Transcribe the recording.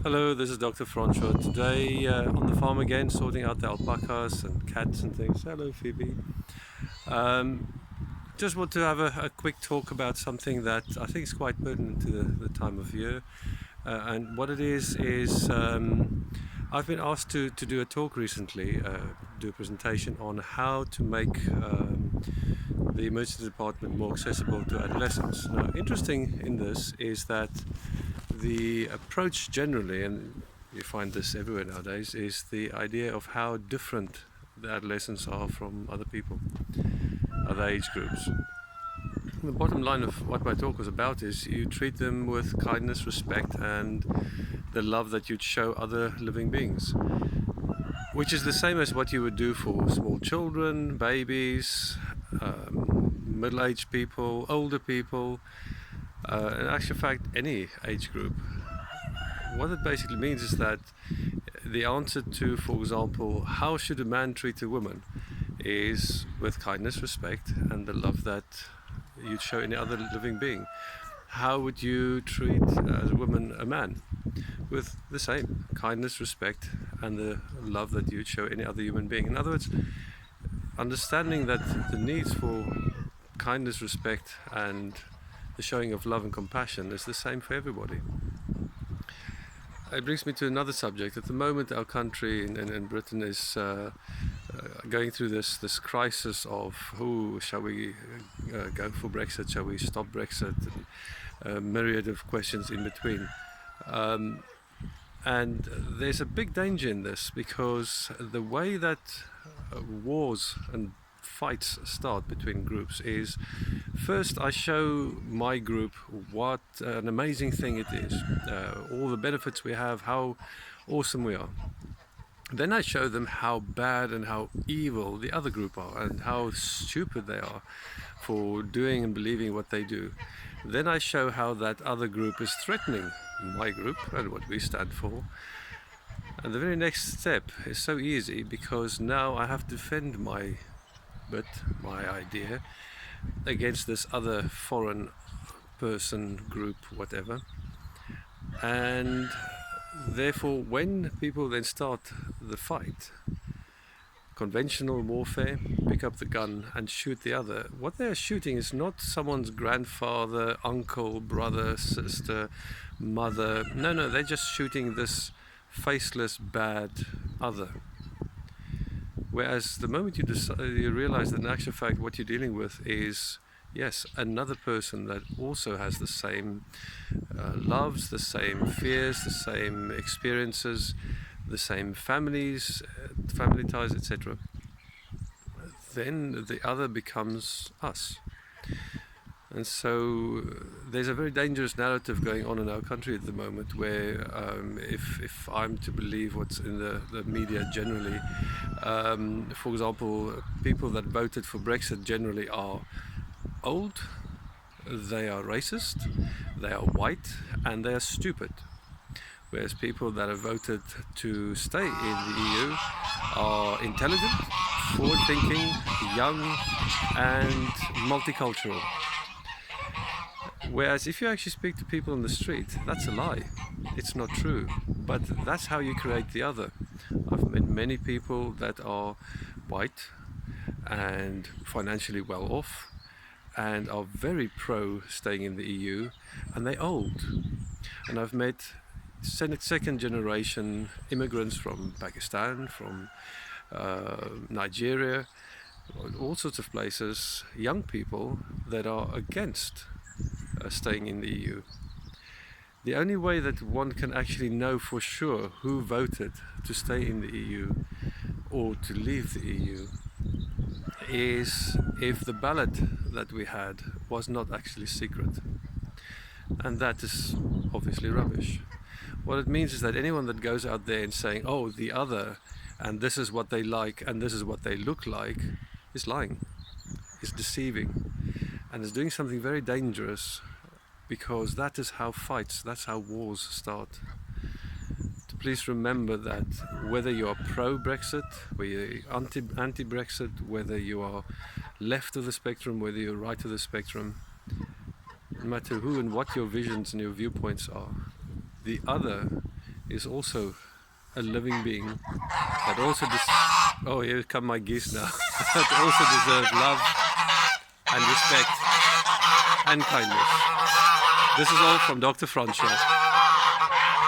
Hello, this is Dr. Francois. Today on the farm again, sorting out the alpacas and cats and things. Hello, Phoebe. Um, just want to have a quick talk about something that I think is quite pertinent to the time of year. And what it is I've been asked to do a talk recently, do a presentation on how to make the emergency department more accessible to adolescents. Now, interesting in this is that the approach generally, and you find this everywhere nowadays, is the idea of how different the adolescents are from other people, other age groups. The bottom line of what my talk was about is you treat them with kindness, respect, and the love that you'd show other living beings, which is the same as what you would do for small children, babies, middle-aged people, older people, in actual fact, any age group. What it basically means is that the answer to, for example, how should a man treat a woman is with kindness, respect, and the love that you'd show any other living being. How would you treat, as a woman, a man? With the same kindness, respect, and the love that you'd show any other human being. In other words, understanding that the needs for kindness, respect, and the showing of love and compassion is the same for everybody. It brings me to another subject. At the moment, our country in Britain is going through this crisis of who shall we go for Brexit, shall we stop Brexit, and a myriad of questions in between. And there's a big danger in this because the way that wars and fights start between groups is first I show my group what an amazing thing it is, all the benefits we have, how awesome we are. Then I show them how bad and how evil the other group are and how stupid they are for doing and believing what they do. Then I show how that other group is threatening my group and what we stand for. And the very next step is so easy because now I have to defend my idea against this other foreign person, group, whatever. And therefore, when people then start the fight, conventional warfare, pick up the gun and shoot the other, what they're shooting is not someone's grandfather, uncle, brother, sister, mother. No, they're just shooting this faceless, bad other. Whereas the moment you realize that in actual fact what you're dealing with is, yes, another person that also has the same loves, the same fears, the same experiences, the same families, family ties, etc., then the other becomes us. And so there's a very dangerous narrative going on in our country at the moment where if I'm to believe what's in the media generally, for example, people that voted for Brexit generally are old, they are racist, they are white, and they are stupid. Whereas people that have voted to stay in the EU are intelligent, forward-thinking, young, and multicultural. Whereas if you actually speak to people on the street, that's a lie. It's not true. But that's how you create the other. I've met many people that are white and financially well off and are very pro staying in the EU, and they're old. And I've met second generation immigrants from Pakistan, from Nigeria, all sorts of places, young people that are against staying in the EU. The only way that one can actually know for sure who voted to stay in the EU or to leave the EU is if the ballot that we had was not actually secret. And that is obviously rubbish. What it means is that anyone that goes out there and saying, oh, the other, and this is what they like, and this is what they look like, is lying, is deceiving, and is doing something very dangerous, because that is how fights, that's how wars start. Please remember that whether you are pro-Brexit, whether you're anti-Brexit, whether you are left of the spectrum, whether you're right of the spectrum, no matter who and what your visions and your viewpoints are, the other is also a living being that also oh, here come my geese now. That also deserve love and respect and kindness. This is all from Dr. Francois.